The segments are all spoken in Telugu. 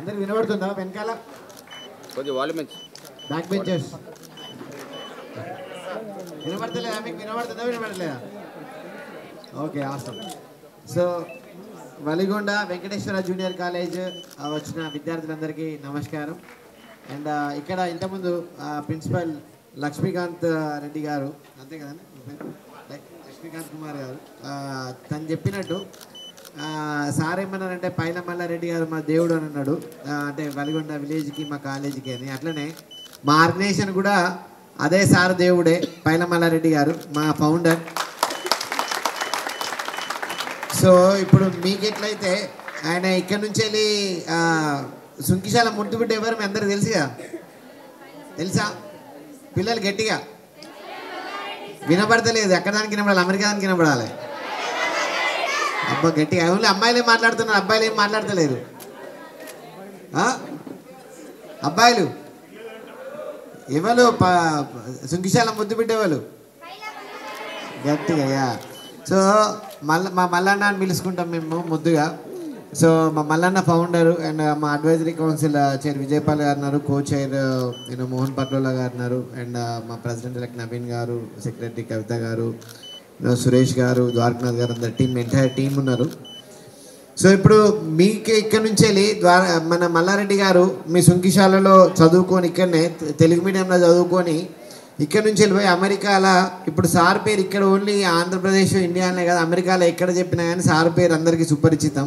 అందరికి వినబడుతుందా వెనకాల? కొద్ది వాల్యూమ్ బ్యాక్ బెంచెస్ వినబడతలేదా? మీకు వినబడుతుందా వినబడలేదా? Okay, awesome. So Valigonda Venkateshwara junior college వచ్చిన విద్యార్థులందరికీ నమస్కారం. అండ్ ఇక్కడ ఇంతకుముందు ప్రిన్సిపల్ లక్ష్మీకాంత్ రెడ్డి గారు, అంతే కదండి, లక్ష్మీకాంత్ కుమార్ గారు, తను చెప్పినట్టు సార్ ఏమన్నారంటే పైల మల్లారెడ్డి గారు మా దేవుడు అని అన్నాడు. అంటే వలిగొండ విలేజ్కి మా కాలేజీకి అని. అట్లనే మా ఆర్గనైజేషన్ కూడా అదే సార్ దేవుడే, పైల మల్లారెడ్డి గారు మా ఫౌండర్. సో ఇప్పుడు మీకు ఎట్లయితే ఆయన ఇక్కడ నుంచి వెళ్ళి సుంకిశాల ముట్టుబిడ్డ ఎవరు మీ అందరికి తెలుసుగా? తెలుసా? పిల్లలు గట్టిగా వినపడతలేదు. ఎక్కడ దానికి వినపడాలి? అమెరికా దానికి వినపడాలి. అబ్బా గట్టిగా. ఓన్లీ అమ్మాయిలు ఏం మాట్లాడుతున్నారు, అబ్బాయిలు ఏం మాట్లాడతలేరు. అబ్బాయిలు ఎవరు సుంకిశాల ముద్దు బిడ్డేవాళ్ళు గట్టిగా. సో మా మల్లన్న అని పిలుచుకుంటాం మేము ముద్దుగా. సో మా మల్లన్న ఫౌండరు అండ్ మా అడ్వైజరీ కౌన్సిల్ చైర్ విజయపాల్ గారు ఉన్నారు, కో చైర్ మోహన్ పట్లోలా గారు ఉన్నారు, అండ్ మా ప్రెసిడెంట్ ఎలక్ట్ నవీన్ గారు, సెక్రటరీ కవిత గారు, సురేష్ గారు, ద్వారకనాథ్ గారు, అందరు టీం, ఎంటైర్ టీం ఉన్నారు. సో ఇప్పుడు మీకు ఇక్కడ నుంచి వెళ్ళి మన మల్లారెడ్డి గారు మీ సుంకిశాలలో చదువుకొని ఇక్కడనే తెలుగు మీడియంలో చదువుకొని ఇక్కడ నుంచి వెళ్ళిపోయి అమెరికాలో ఇప్పుడు సార్ పేరు ఇక్కడ ఓన్లీ ఆంధ్రప్రదేశ్ ఇండియానే కదా, అమెరికాలో ఎక్కడ చెప్పినా కానీ సార్ పేరు అందరికీ సుపరిచితం.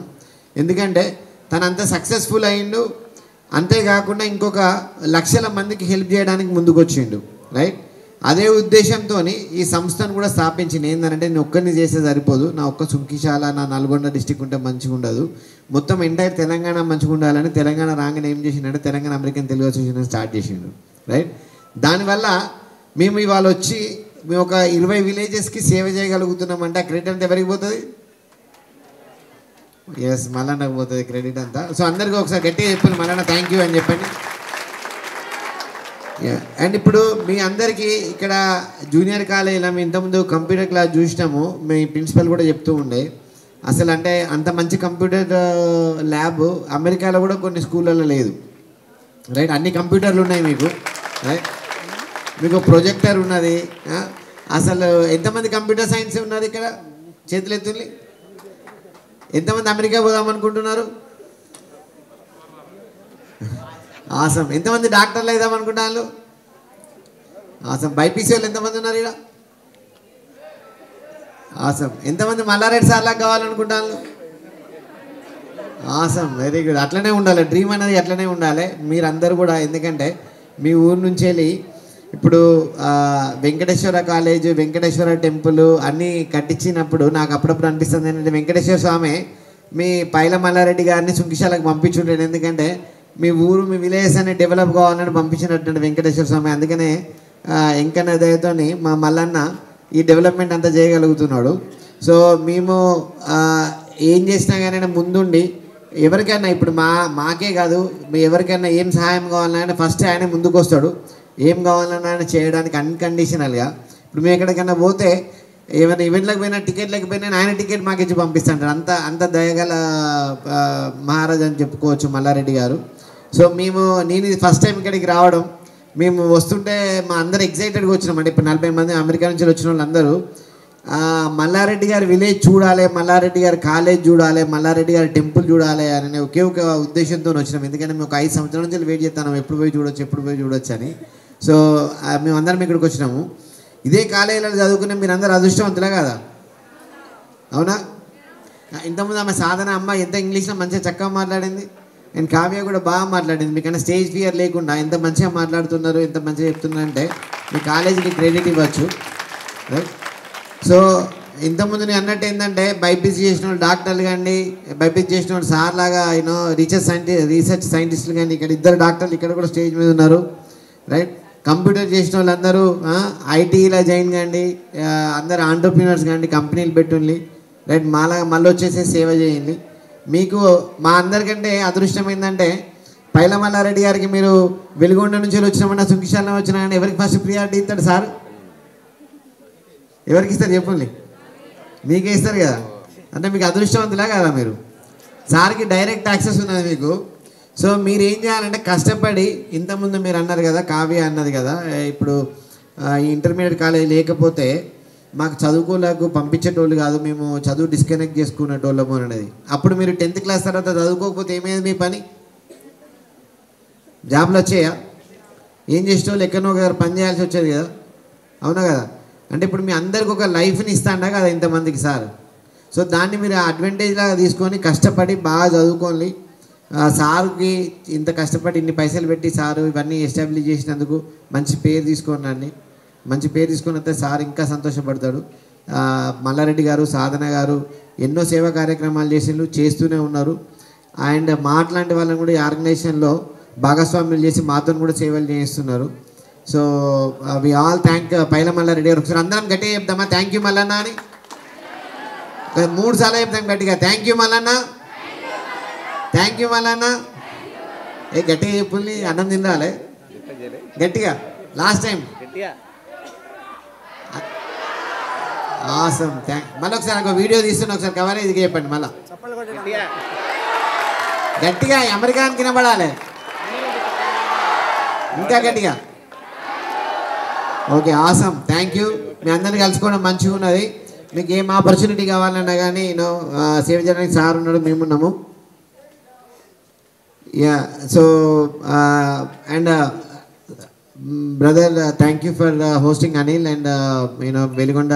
ఎందుకంటే తను అంత సక్సెస్ఫుల్ అయిండు. అంతేకాకుండా ఇంకొక లక్షల మందికి హెల్ప్ చేయడానికి ముందుకు వచ్చిండు. రైట్, అదే ఉద్దేశంతో ఈ సంస్థను కూడా స్థాపించింది. ఏంటంటే నేను ఒక్కరిని చేస్తే సరిపోదు, నా ఒక్క సుంకిశాల నా నల్గొండ డిస్టిక్ ఉంటే మంచిగా ఉండదు, మొత్తం ఎంటైర్ తెలంగాణ మంచిగా ఉండాలని తెలంగాణ రాగానే ఏం చేసిండంటే Telangana American Telugu association start చేసిండు. రైట్, దానివల్ల మేము ఇవాళ వచ్చి మేము ఒక 20 విలేజెస్కి సేవ చేయగలుగుతున్నామంటే ఆ క్రెడిట్ అంతా ఎవరికి పోతుంది? ఎస్, మల్లన్నకు పోతుంది క్రెడిట్ అంతా. సో అందరికీ ఒకసారి గట్టిగా చెప్పండి మల్లన్న థ్యాంక్ యూ అని చెప్పండి. అండ్ ఇప్పుడు మీ అందరికీ ఇక్కడ జూనియర్ కాలేజీలో మేము ఇంతకుముందు కంప్యూటర్ క్లాస్ చూసినాము. మీ ప్రిన్సిపల్ కూడా చెప్తూ ఉండే అసలు అంటే అంత మంచి కంప్యూటర్ ల్యాబ్ అమెరికాలో కూడా కొన్ని స్కూళ్ళల్లో లేదు. రైట్, అన్ని కంప్యూటర్లు ఉన్నాయి మీకు. రైట్, మీకు ప్రొజెక్టర్ ఉన్నది. అసలు ఎంతమంది కంప్యూటర్ సైన్స్ ఉన్నది ఇక్కడ? చేతులు ఎత్తుంది. ఎంతమంది అమెరికా పోదాం అనుకుంటున్నారు? ఆసం. ఎంతమంది డాక్టర్లు అవుదాం అనుకుంటున్నారు? ఆసం. బైపీసీ వాళ్ళు ఎంతమంది ఉన్నారు ఇక్కడ? ఆసం. ఎంతమంది మల్లారెడ్డి సార్లాగా కావాలనుకుంటున్నారు? Awesome, very good. అట్లనే ఉండాలి, డ్రీమ్ అనేది అట్లనే ఉండాలి మీరందరూ కూడా. ఎందుకంటే మీ ఊరు నుంచి వెళ్ళి ఇప్పుడు వెంకటేశ్వర కాలేజ్, వెంకటేశ్వర టెంపుల్ అన్నీ కట్టించినప్పుడు నాకు అప్పుడప్పుడు అనిపిస్తుంది ఏంటంటే వెంకటేశ్వర స్వామి మీ పైల మల్లారెడ్డి గారిని సుంకిశాలకు పంపించుంటాడు. ఎందుకంటే మీ ఊరు మీ విలేజ్ అనేది డెవలప్ కావాలని పంపించినట్టు వెంకటేశ్వర స్వామి. అందుకనే ఎంకన్న దయతో మా మల్లన్న ఈ డెవలప్మెంట్ అంతా చేయగలుగుతున్నాడు. సో మేము ఏం చేసినా కానీ ముందుండి ఎవరికైనా ఇప్పుడు మాకే కాదు ఎవరికైనా ఏం సహాయం కావాలన్నా ఫస్ట్ ఆయన ముందుకు వస్తాడు. ఏం కావాలన్నా ఆయన చేయడానికి అన్కండిషనల్గా. ఇప్పుడు మేము ఎక్కడికైనా పోతే ఏమైనా ఈవెంట్లకు పోయినా టికెట్ లేకపోయినా ఆయన టికెట్ మాకు ఇచ్చి పంపిస్తాడు. అంత దయగల మహారాజ్ అని చెప్పుకోవచ్చు మల్లారెడ్డి గారు. సో నేను ఫస్ట్ టైం ఇక్కడికి రావడం, మేము వస్తుంటే మా అందరు ఎగ్జైటెడ్గా వచ్చినామండి. ఇప్పుడు 40 మంది అమెరికా నుంచి వచ్చిన వాళ్ళందరూ మల్లారెడ్డి గారి విలేజ్ చూడాలి, మల్లారెడ్డి గారి కాలేజ్ చూడాలి, మల్లారెడ్డి గారి టెంపుల్ చూడాలి అని ఒకే ఒక ఉద్దేశంతో వచ్చినాం. ఎందుకంటే మేము ఒక 5 సంవత్సరాల నుంచి వెయిట్ చేస్తున్నాం ఎప్పుడు పోయి చూడొచ్చు అని. సో మేమందరం ఇక్కడికి వచ్చినాము. ఇదే కాలేజీలో చదువుకునే మీరు అందరూ అదృష్టవంతులే కదా, అవునా? ఇంతకుముందు ఆమె సాధన అమ్మ ఎంత ఇంగ్లీష్లో మంచిగా చక్కగా మాట్లాడింది, అండ్ కావ్య కూడా బాగా మాట్లాడింది. మీకన్నా స్టేజ్ ఫియర్ లేకుండా ఎంత మంచిగా మాట్లాడుతున్నారు, ఎంత మంచిగా చెప్తున్నారు అంటే మీ కాలేజీకి క్రెడిట్ ఇవ్వచ్చు. రైట్, సో ఇంతకుముందు నేను అన్నట్టు ఏంటంటే బైపీసీ చేసిన వాళ్ళు డాక్టర్లు కానీ, బైపీసీ చేసిన వాళ్ళు సార్ లాగా రీసెర్చ్ సైంటిస్టులు కానీ, ఇక్కడ 2 డాక్టర్లు ఇక్కడ కూడా స్టేజ్ మీద ఉన్నారు. రైట్, కంప్యూటర్ చేసిన వాళ్ళందరూ ఐటీలో జాయిన్ కాండి, అందరు ఆంటర్ప్రీనర్స్ కాండి, కంపెనీలు పెట్టుండి. రైట్, మళ్ళీ వచ్చేసి సేవ చేయండి. మీకు మా అందరికంటే అదృష్టం ఏంటంటే పైల మల్లారెడ్డి గారికి మీరు వెలుగొండ నుంచి వచ్చినామన్నా సుంకిశాలలో వచ్చినా కానీ ఎవరికి ఫస్ట్ ప్రియారిటీ ఇస్తాడు సార్? ఎవరికి ఇస్తారు చెప్పండి? మీకే ఇస్తారు కదా. అంటే మీకు అదృష్టవంతులా కదా మీరు? సార్కి డైరెక్ట్ యాక్సెస్ ఉన్నది మీకు. సో మీరు ఏం చేయాలంటే కష్టపడి, ఇంతకుముందు మీరు అన్నారు కదా, కావ్య అన్నది కదా, ఇప్పుడు ఈ ఇంటర్మీడియట్ కాలేజ్ లేకపోతే మాకు చదువుకోలేకు పంపించేటోళ్ళు కాదు, మేము చదువు డిస్కనెక్ట్ చేసుకునేటోళ్ళము అనేది. అప్పుడు మీరు 10th క్లాస్ తర్వాత చదువుకోకపోతే ఏమైంది మీ పని? జాబ్లు వచ్చాయా? ఏం చేసేటోళ్ళు ఎక్కడో ఒకరు పని చేయాల్సి వచ్చేది కదా, అవునా కదా? అంటే ఇప్పుడు మీ అందరికి ఒక లైఫ్ని ఇస్తాండా కదా ఇంతమందికి సార్. సో దాన్ని మీరు అడ్వాంటేజ్ లాగా తీసుకొని కష్టపడి బాగా చదువుకోండి. సార్కి ఇంత కష్టపడి ఇన్ని పైసలు పెట్టి సారు ఇవన్నీ ఎస్టాబ్లిష్ చేసినందుకు మంచి పేరు తీసుకోనండి. మంచి పేరు తీసుకుని వస్తే సార్ ఇంకా సంతోషపడతాడు. మల్లారెడ్డి గారు, సాధన గారు ఎన్నో సేవా కార్యక్రమాలు చేస్తూనే ఉన్నారు. అండ్ మాట్లాంటి వాళ్ళని కూడా ఈ ఆర్గనైజేషన్లో భాగస్వామ్యం చేసి మాతో కూడా సేవలు చేస్తున్నారు. So we all thank Paila Mallareddy గారు. ఒకసారి అందరం గట్టిగా చెప్తామా థ్యాంక్ యూ మల్లన్న అని? 3 సార్లు చెప్తాం గట్టిగా, thank you Mallanna, thank you Mallanna. గట్టిగా చెప్పుల్ని, అన్నం తినాలి గట్టిగా. లాస్ట్ టైం ఆసమ్ మళ్ళీ ఒకసారి ఒక వీడియో తీస్తున్నా, ఒకసారి కవరేజ్ చెప్పండి మళ్ళా గట్టిగా. అమెరికానికి వినబడాలి ఇంకా గట్టిగా. Okay, awesome, thank you. మీ అందరిని కలుసుకోవడం మంచిగా ఉన్నది. మీకు ఏం ఆపర్చునిటీ కావాలన్నా కానీ సేవ చేయడానికి సార్ ఉన్నాడు, మేమున్నాము. Yeah, so and brother, thank you for hosting Anil and Veligonda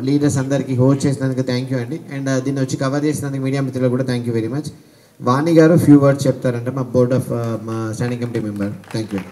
leaders అందరికీ హోస్ట్ చేసినందుకు థ్యాంక్ యూ అండి. అండ్ దీన్ని వచ్చి కవర్ చేసినందుకు మీడియా మిత్రులకు కూడా thank you very much. Vani గారు ఫ్యూ వర్డ్స్ చెప్తారంటే మా బోర్డ్ ఆఫ్ మా standing committee member. Thank you.